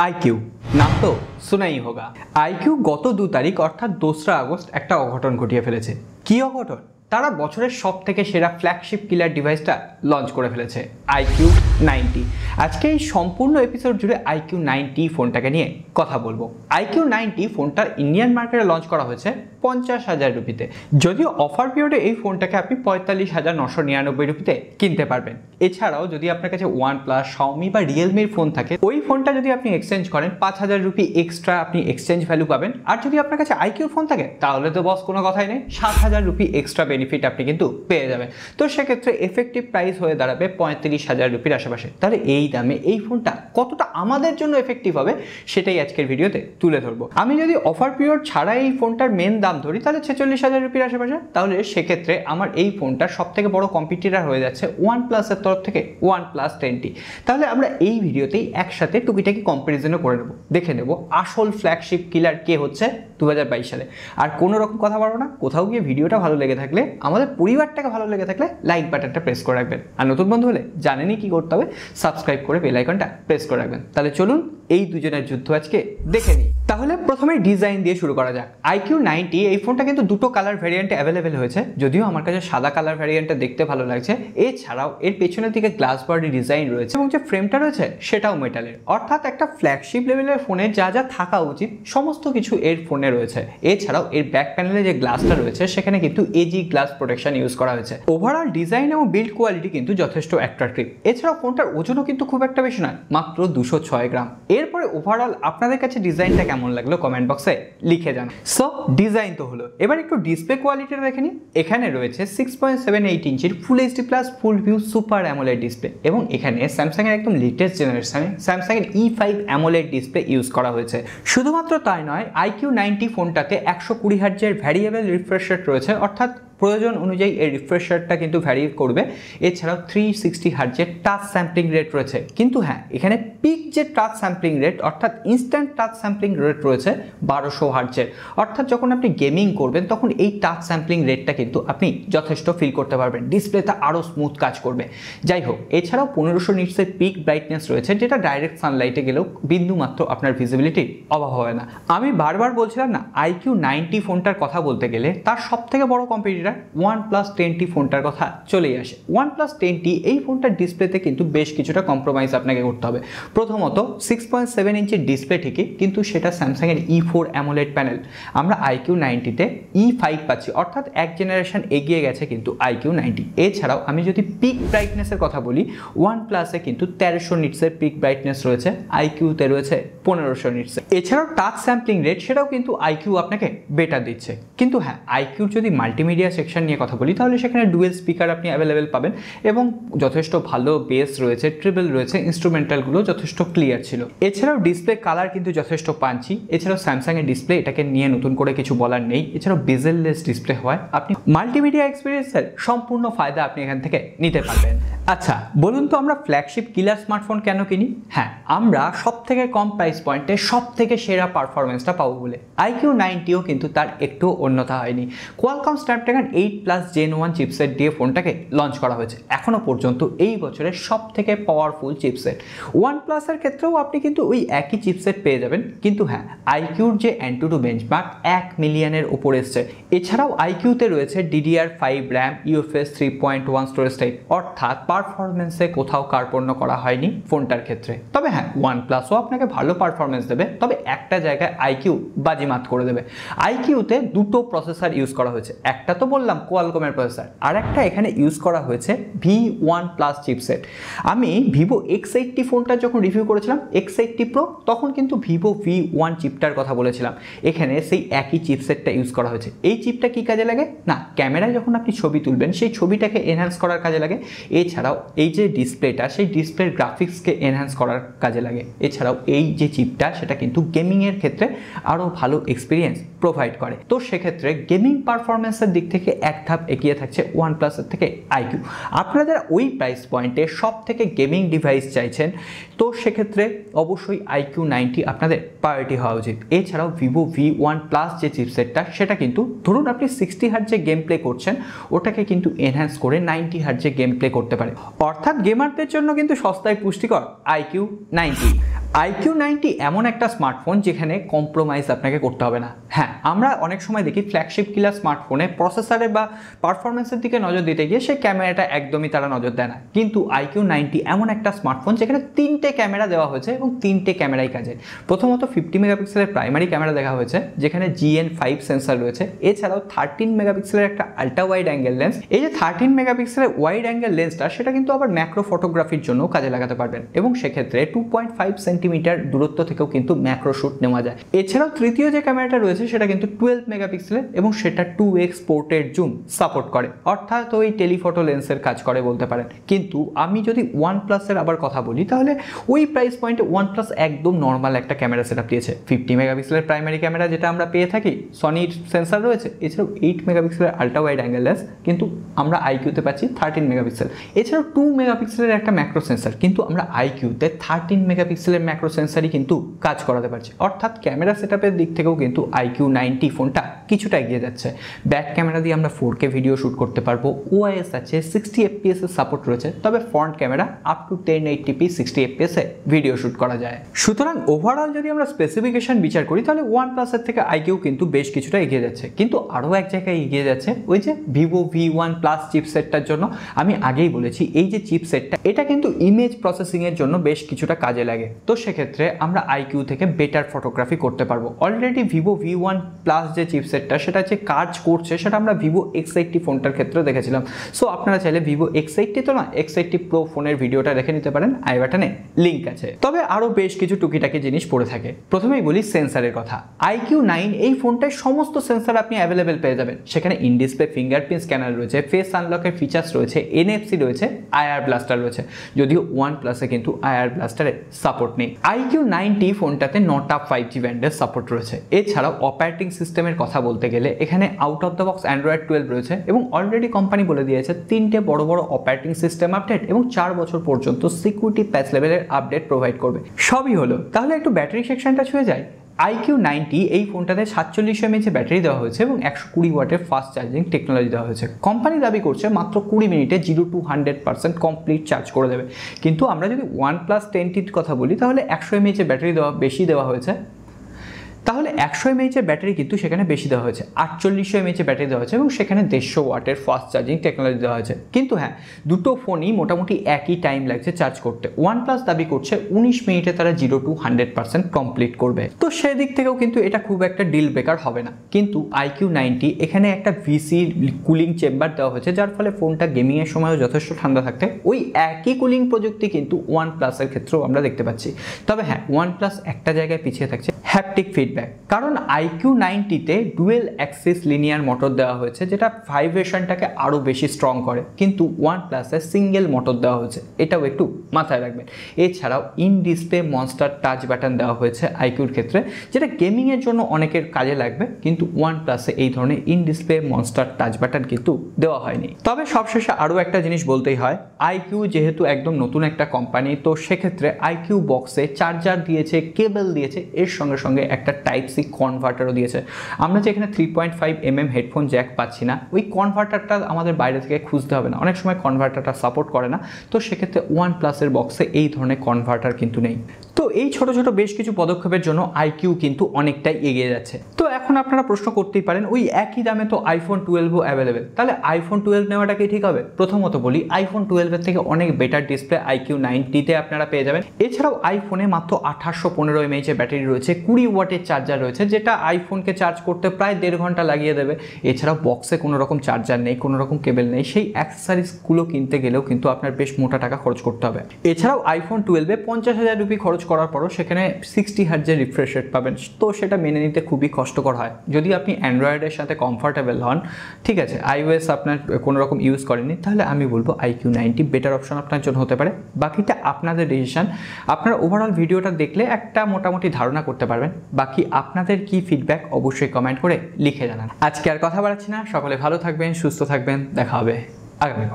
iQOO নাম তো শোনা ही होगा। iQOO গত 2 তারিখ অর্থাৎ 2রা আগস্ট একটা অঘটন ঘটিয়ে ফেলেছে। কি অঘটন? তারা বছরের সবথেকে সেরা ফ্ল্যাগশিপ কিলার ডিভাইসটা লঞ্চ করে ফেলেছে iQOO 90। আজকে এই সম্পূর্ণ এপিসোড জুড়ে iQOO 90 ফোনটাকে নিয়ে কথা বলবো। iQOO 90 ফোনটা ইন্ডিয়ান মার্কেটে লঞ্চ করা হয়েছে 50,000 রুপিতে, যদিও অফার পিরিয়ডে এই ফোনটাকে আপনি 45,999 রুপিতে কিনতে পারবেন। এছাড়াও যদি আপনার কাছে OnePlus, Xiaomi বা রিয়েলমির ফোন থাকে, ওই ফোনটা যদি আপনি এক্সচেঞ্জ করেন 5,000 রুপি এক্সট্রা আপনি এক্সচেঞ্জ ভ্যালু পাবেন। আর যদি আপনার কাছে iQOO ফোন থাকে তাহলে তো বস কোনো কথাই নেই, 7,000 রুপি এক্সট্রা বেনিফিট আপনি কিন্তু পেয়ে যাবেন। তো সেক্ষেত্রে এফেক্টিভ প্রাইস হয়ে দাঁড়াবে 35,000 রুপির আশেপাশে। তাহলে এই দামে এই ফোনটা কতটা আমাদের জন্য এফেক্টিভ হবে সেটাই আজকের ভিডিওতে তুলে ধরবো। আমি যদি অফার পিরিয়ড ছাড়া এই ফোনটার মেন দাম ধরি তাহলে 46,000 রুপির আশেপাশে। তাহলে সেক্ষেত্রে আমার এই ফোনটার সব থেকে বড় কম্পিটিটর হয়ে যাচ্ছে OnePlus এর তরফ থেকে OnePlus 10T। তাহলে আমরা এই ভিডিওতেই একসাথে টুকিটাকি কম্পারিজনও করে নেব, দেখে নেব আসল ফ্ল্যাগশিপ কিলার কে হচ্ছে 2022 সালে। আর কোনো রকম কথা বলবো না, কোথাও গিয়ে ভিডিওটা ভালো লেগে থাকলে, আমাদের পরিবারটাকে ভালো লেগে থাকলে লাইক বাটনটা প্রেস করে রাখবেন। আর নতুন বন্ধু হলে জানেনই কি করতে হবে, সাবস্ক্রাইব করে বেল আইকনটা প্রেস করে রাখবেন। তাহলে চলুন এই দুজনের যুদ্ধ আজকে দেখে নিই। তাহলে প্রথমে ডিজাইন দিয়ে শুরু করা যাক। iQOO 90 এই ফোনটা কিন্তু দুটো কালার ভ্যারিয়েন্টে অ্যাভেলেবেল হয়েছে, যদিও আমার কাছে সাদা কালার ভ্যারিয়েন্টটা দেখতে ভালো লাগছে। এছাড়াও এর পেছনের দিকে গ্লাস বডি ডিজাইন রয়েছে এবং যে ফ্রেমটা রয়েছে সেটাও মেটালের, অর্থাৎ একটা ফ্ল্যাগশিপ লেভেলের ফোনে যা যা থাকা উচিত সমস্ত কিছু এর ফোনে রয়েছে। এছাড়াও এর ব্যাক প্যানেলে যে গ্লাসটা রয়েছে সেখানে কিন্তু এজি গ্লাস প্রোটেকশন ইউজ করা হয়েছে। ওভারঅল ডিজাইন এবং বিল্ড কোয়ালিটি কিন্তু যথেষ্ট অ্যাট্রাকটিভ। এছাড়াও ফোনটার ওজনও কিন্তু খুব একটা বেশি নয়, মাত্র 206 গ্রাম। এরপরে ওভারঅল আপনাদের কাছে ডিজাইনটা কেমন লাগলো কমেন্ট বক্সে লিখে জানান। সো ডিজাইন তো হলো, এবার একটু ডিসপ্লে কোয়ালিটিটা দেখে নিন। এখানে রয়েছে 6.78 ইঞ্চির ফুল এইচডি প্লাস ফুল ভিউ সুপার অ্যামোলেড ডিসপ্লে এবং এখানে স্যামসাং এর একদম লেটেস্ট জেনারেশনে স্যামসাং এর E5 অ্যামোলেড ডিসপ্লে ইউজ করা হয়েছে। শুধুমাত্র তাই নয়, iQOO 90 ফোনটাতে 120 হার্টজের ভ্যারিয়েবল রিফ্রেশ রেট রয়েছে, অর্থাৎ প্রয়োজন অনুযায়ী এই রিফ্রেশ রেটটা কিন্তু ভ্যারি করবে। এছাড়াও 360 হার্টজের টাচ স্যাম্পলিং রেট রয়েছে, কিন্তু হ্যাঁ এখানে পিক যে টাচ স্যাম্পলিং রেট অর্থাৎ ইনস্ট্যান্ট টাচ স্যাম্পলিং রেট রয়েছে 1200 হার্টজের, অর্থাৎ যখন আপনি গেমিং করবেন তখন এই টাচ স্যাম্পলিং রেটটা কিন্তু আপনি যথেষ্ট ফিল করতে পারবেন, ডিসপ্লেতে আরও স্মুথ কাজ করবে। যাই হোক, এছাড়াও 1500 নিটসের পিক ব্রাইটনেস রয়েছে, যেটা ডাইরেক্ট সানলাইটে গেলেও বিন্দুমাত্র আপনার ভিজিবিলিটি অভাব হবে না। আমি বারবার বলছিলাম না, iQOO 90 ফোনটার কথা বলতে গেলে তার সব থেকে বড় কম্পিটিটর OnePlus 10T ফোনটার কথা চলেই আসে। OnePlus 10T এই ফোনটার ডিসপ্লেতে কিন্তু বেশ কিছুটা কম্প্রোমাইজ আপনাকে করতে হবে। প্রথমত 6.7 ইঞ্চির ডিসপ্লে ঠিকই, কিন্তু সেটা স্যামসাং এর E4 অ্যামোলেড প্যানেল। আমরা iQOO 90-তে E5 পাচ্ছি, অর্থাৎ এক জেনারেশন এগিয়ে গেছে কিন্তু iQOO 90। এছাড়াও আমি যদি পিক ব্রাইটনেসের কথা বলি, OnePlus-এ কিন্তু 1300 নিটসের পিক ব্রাইটনেস রয়েছে, iQOO-তে রয়েছে 1500 নিটস। এছাড়াও টাচ স্যাম্পলিং রেট সেটাও কিন্তু iQOO আপনাকে বেটার দিচ্ছে। কিন্তু হ্যাঁ, iQOO যদি মাল্টিমিডিয়া সেকশন নিয়ে কথা বলি তাহলে সেখানে ডুয়েল স্পিকার আপনি অ্যাভেলেবেল পাবেন এবং যথেষ্ট ভালো বেস রয়েছে, ট্রিবল রয়েছে, ইনস্ট্রুমেন্টালগুলো যথেষ্ট ক্লিয়ার ছিল। এছাড়াও ডিসপ্লে কালার কিন্তু যথেষ্ট পাঞ্চি। এছাড়াও স্যামসাং এর ডিসপ্লে, এটাকে নিয়ে নতুন করে কিছু বলার নেই। এছাড়াও বেজেললেস ডিসপ্লে হয়, আপনি মাল্টিমিডিয়া এক্সপিরিয়েন্সের সম্পূর্ণ ফায়দা আপনি এখান থেকে নিতে পারবেন। আচ্ছা বলুন তো, আমরা ফ্ল্যাগশিপ কিলার স্মার্টফোন কেন কিনি? হ্যাঁ, আমরা সব থেকে কম প্রাইস পয়েন্টে সব থেকে সেরা পারফরমেন্সটা পাবো বলে। iQOO 90ও কিন্তু তার একটু অন্যথা হয়নি। কোয়ালকম স্ন্যাপড্রাগন 8+ Gen 1 চিপসেট দিয়ে ফোনটাকে লঞ্চ করা হয়েছে। এখনো পর্যন্ত এই বছরের সব থেকে পাওয়ারফুল চিপসেট। OnePlus এর ক্ষেত্রেও আপনি কিন্তু ওই একই চিপসেট পেয়ে যাবেন, কিন্তু হ্যাঁ iQOOর যে Antutu বেঞ্চমার্ক 1 মিলিয়নের উপর এসছে। এছাড়াও iQOOতে রয়েছে DDR5 RAM, UFS 3.1 storage type, অর্থাৎ পারফরমেন্সে কোথাও কার্পণ্য করা হয়নি ফোনটার ক্ষেত্রে। তবে হ্যাঁ, OnePlusও আপনাকে ভালো পারফরমেন্স দেবে, তবে একটা জায়গায় iQOO বাজিমাত করে দেবে। iQOOতে দুটো প্রসেসর ইউজ করা হয়েছে, একটা তো বললাম কোয়ালকমের প্রসেসর, আর একটা এখানে ইউজ করা হয়েছে V1+ চিপসেট। আমি ভিভো X80 ফোনটা যখন রিভিউ করেছিলাম X80 Pro, তখন কিন্তু ভিভো V1 চিপটার কথা বলেছিলাম। এখানে সেই একই চিপসেটটা ইউজ করা হয়েছে। এই চিপটা কি কাজে লাগে না, ক্যামেরায় যখন আপনি ছবি তুলবেন সেই ছবিটাকে এনহ্যান্স করার কাজে লাগে। এছাড়াও এই যে ডিসপ্লেটা, সেই ডিসপ্লের গ্রাফিক্সকে এনহ্যান্স করার কাজে লাগে। এছাড়াও এই যে চিপটা সেটা কিন্তু গেমিংয়ের ক্ষেত্রে আরও ভালো এক্সপিরিয়েন্স প্রোভাইড করে। তো সেক্ষেত্রে গেমিং পারফরমেন্সের দিক থেকে এক ধাপ এগিয়ে থাকছে OnePlus এর থেকে iQOO। আপনারা ওই প্রাইস পয়েন্টে সব থেকে গেমিং ডিভাইস চাইছেন, তো সেক্ষেত্রে অবশ্যই iQOO 90 আপনাদের প্রায়োরিটি হওয়া উচিত। এছাড়াও ভিভো V1+ যে চিপসেটটা, সেটা কিন্তু ধরুন আপনি 60 হার্টজে গেম প্লে করছেন, ওটাকে কিন্তু এনহ্যান্স করে 90 হার্টজে গেম প্লে করতে পারে, অর্থাৎ গেমারদের জন্য কিন্তু সস্তায় পুষ্টিকর iQOO 90। iQOO 90 এমন একটা স্মার্টফোন যেখানে কম্প্রোমাইজ আপনাকে করতে হবে না। হ্যাঁ, আমরা অনেক সময় দেখি ফ্ল্যাগশিপ কিলার স্মার্টফোনে প্রসেসরে বা পারফরমেন্সের দিকে নজর দিতে গিয়ে সেই ক্যামেরাটা একদমই তারা নজর দেয় না, কিন্তু iQOO 90 এমন একটা স্মার্টফোন যেখানে 3টে ক্যামেরা দেওয়া হয়েছে এবং 3টে ক্যামেরাই কাজে। প্রথমত 50 মেগাপিক্সেলের প্রাইমারি ক্যামেরা দেখা হয়েছে যেখানে GN5 সেন্সর রয়েছে, এছাড়াও 13 মেগাপিক্সেলের একটা আল্ট্রা ওয়াইড অ্যাঙ্গেল লেন্স। এই যে 13 মেগাপিক্সেলের ওয়াইড অ্যাঙ্গেল লেন্সটা সেটা কিন্তু আবার ম্যাক্রো ফটোগ্রাফির জন্য কাজে লাগাতে পারবেন এবং সেক্ষেত্রে 2.5 সেন্টিমিটার দূরত্ব থেকেও কিন্তু ম্যাক্রো শুট নেওয়া যায়। এছাড়াও তৃতীয় যে ক্যামেরাটা রয়েছে সেটা কিন্তু 12 মেগাপিক্সেলের এবং সেটা 2x পোর্টের জুম সাপোর্ট করে, অর্থাৎ ওই টেলিফটো লেন্সের কাজ করে বলতে পারেন। কিন্তু আমি যদি OnePlus-এর আবার কথা বলি তাহলে ওই প্রাইস পয়েন্টে OnePlus একদম নর্মাল একটা ক্যামেরা সেটআপ দিয়েছে। 50 মেগাপিক্সেলের প্রাইমারি ক্যামেরা যেটা আমরা পেয়ে থাকি, সনির সেন্সর রয়েছে, এছাড়াও 8 মেগাপিক্সেলের আল্ট্রা ওয়াইড অ্যাঙ্গেল লেন্স, কিন্তু আমরা iQOO-তে পাচ্ছি 13 মেগাপিক্সেল। এছাড়াও 2 মেগাপিক্সেলের একটা ম্যাক্রো সেন্সর, কিন্তু আমরা iQOO-তে 13 মেগাপিক্সেলের ম্যাক্রো সেন্সরই কিন্তু কাজ করাতে পারছি। অর্থাৎ ক্যামেরা সেটআপের দিক থেকেও কিন্তু iQOO 90 ফোনটা কিছুটা এগিয়ে যাচ্ছে। ব্যাক ক্যামেরা দিয়ে আমরা 4K ভিডিও শ্যুট করতে পারবো, ওআইএস আছে, 60 FPS এর সাপোর্ট রয়েছে, তবে front camera up to 1080p 60 FPS A video shoot করা যায়। সুতরাং ওভারঅল যদি আমরা স্পেসিফিকেশন বিচার করি তাহলে OnePlus-এর থেকে iQOO কিন্তু বেশ কিছুটা এগিয়ে যাচ্ছে, কিন্তু আরও এক জায়গায় এগিয়ে যাচ্ছে ওই যে Vivo V1 Plus চিপসেটটার জন্য। আমি আগেই বলেছি এই যে চিপসেটটা এটা কিন্তু ইমেজ প্রসেসিংয়ের জন্য বেশ কিছুটা কাজে লাগে, তো সেক্ষেত্রে আমরা iQOO থেকে বেটার ফটোগ্রাফি করতে পারবো। অলরেডি Vivo V1 Plus যে চিপসেটটা সেটা যে কাজ করছে সেটা আমরা Vivo X80 ফোনটার ক্ষেত্রে দেখেছিলাম। সো আপনারা চাইলে Vivo X80 তো না, X80 Pro ফোনের ভিডিওটা দেখে নিতে পারেন, আই বাটনে লিঙ্ক আছে। তবে আরও বেশ কিছু টুকিটাকি জিনিস পড়ে থাকে। প্রথমেই বলি সেন্সারের কথা। iQOO 9 এই ফোনটায় সমস্ত সেন্সার আপনি অ্যাভেলেবেল পেয়ে যাবেন। সেখানে ইন ডিসপ্লে ফিঙ্গারপ্রিন্ট স্ক্যানার রয়েছে, ফেস আনলকের ফিচার্স রয়েছে, NFC রয়েছে, IR ব্লাস্টার রয়েছে, যদিও OnePlus-এ কিন্তু IR ব্লাস্টারের সাপোর্ট নেই। iQOO 90 ফোনটাতে 9টা 5G ব্যান্ডের সাপোর্ট রয়েছে। এছাড়াও অপারেটিং সিস্টেমের কথা বলতে গেলে এখানে out of the box Android 12 রয়েছে এবং অলরেডি কোম্পানি বলে দিয়েছে 3টে বড় বড় অপারেটিং সিস্টেম আপডেট এবং 4 বছর পর্যন্ত সিকিউরিটি প্যাচ লেভেলের আপডেট প্রোভাইড করবে। সবই হলো, তাহলে একটু ব্যাটারি সেকশনটা ছুঁয়ে যায়। iQOO 90 এই ফোনটাতে 4700 mAh ব্যাটারি দেওয়া হয়েছে এবং 120 ওয়াটের ফাস্ট চার্জিং টেকনোলজি দেওয়া হয়েছে। কোম্পানি দাবি করছে মাত্র 20 মিনিটে 0 to 100% কমপ্লিট চার্জ করে দেবে, কিন্তু আমরা যদি OnePlus 10Tর কথা বলি তাহলে 100 mAh ব্যাটারি বেশি দেওয়া হয়েছে। তাহলে 100 mAh ব্যাটারি কিন্তু সেখানে বেশি দেওয়া হয়েছে, 4800 mAh ব্যাটারি দেওয়া হয়েছে এবং সেখানে 150 ওয়াটের ফাস্ট চার্জিং টেকনোলজি দেওয়া হয়েছে। কিন্তু হ্যাঁ, দুটো ফোনই মোটামুটি একই টাইম লাগছে চার্জ করতে। OnePlus দাবি করছে 19 মিনিটে তারা 0 to 100% কমপ্লিট করবে, তো সেদিক থেকেও কিন্তু এটা খুব একটা ডিল ব্রেকার হবে না। কিন্তু iQOO 90 এখানে একটা ভিসি কুলিং চেম্বার দেওয়া হয়েছে, যার ফলে ফোনটা গেমিংয়ের সময়ও যথেষ্ট ঠান্ডা থাকতে ওই একই কুলিং প্রযুক্তি কিন্তু OnePlus-এর ক্ষেত্রেও আমরা দেখতে পাচ্ছি। তবে হ্যাঁ, OnePlus একটা জায়গায় পিছিয়ে থাকছে, হ্যাপটিক ফিডব্যাক। কারণ iQOO 90-তে ডুয়েল অ্যাক্সিস লিনিয়ার মোটর দেওয়া হয়েছে যেটা ভাইব্রেশনটাকে আরও বেশি স্ট্রং করে, কিন্তু OnePlus-এ সিঙ্গেল মোটর দেওয়া হয়েছে, এটাও একটু মাথায় রাখবেন। এছাড়াও in display monster touch button দেওয়া হয়েছে iQOO-র ক্ষেত্রে, যেটা গেমিংয়ের জন্য অনেকের কাজে লাগবে, কিন্তু OnePlus-এ এই ধরনের in display monster touch button কিন্তু দেওয়া হয়নি। তবে সবশেষে আরও একটা জিনিস বলতেই হয়, iQOO যেহেতু একদম নতুন একটা কোম্পানি, তো সেক্ষেত্রে iQOO বক্সে চার্জার দিয়েছে, কেবল দিয়েছে, এর সঙ্গে সঙ্গে একটা Type-C কনভার্টারও দিয়েছে। আমরা যে এখানে 3.5mm হেডফোন জ্যাক পাচ্ছি না, ওই কনভার্টারটা আমাদের বাইরে থেকে খুঁজতে হবে না, অনেক সময় কনভার্টারটা সাপোর্ট করে না, তো সেক্ষেত্রে OnePlus-এর বক্সে এই ধরনের কনভার্টার কিন্তু নেই। তো এই ছোট ছোট বেশ কিছু পদক্ষেপের জন্য iQOO কিন্তু অনেকটাই এগিয়ে যাচ্ছে। তো এখন আপনারা প্রশ্ন করতেই পারেন, ওই একই দামে তো iPhone 12ও অ্যাভেলেবেল, তাহলে iPhone 12 নেওয়াটা কি ঠিক হবে? প্রথমত বলি, iPhone 12-এর থেকে অনেক বেটার ডিসপ্লে iQOO 90-তে আপনারা পেয়ে যাবেন। এছাড়াও আইফোনে মাত্র 1815 mAh ব্যাটারি রয়েছে, 20 ওয়াটের চার্জার রয়েছে, যেটা আইফোনকে চার্জ করতে প্রায় 1.5 ঘন্টা লাগিয়ে দেবে। এছাড়াও বক্সে কোনো রকম চার্জার নেই, কোনো রকম কেবল নেই, সেই অ্যাক্সেসরিজগুলো কিনতে গেলেও কিন্তু আপনার বেশ মোটা টাকা খরচ করতে হবে। এছাড়াও iPhone 12-এ 50,000 রুপি খরচ করার পরও সেখানে 60 হার্জের রিফ্রেশ রেট পাবেন, তো সেটা মেনে নিতে খুবই কষ্টকর হয়। যদি আপনি অ্যান্ড্রয়েডের সাথে কমফর্টেবল হন, ঠিক আছে, iOS আপনার কোনো রকম ইউজ করেননি, তাহলে আমি বলবো iQOO 90 বেটার অপশন আপনার জন্য হতে পারে। বাকিটা আপনাদের ডিসিশন। আপনারা ওভারঅল ভিডিওটা দেখলে একটা মোটামুটি ধারণা করতে পারবেন। বাকি আপনাদের কি ফিডব্যাক অবশ্যই কমেন্ট করে লিখে জানান। আজকে আর কথা বাড়াচ্ছি না, সকলে ভালো থাকবেন, সুস্থ থাকবেন, দেখা হবে আগামী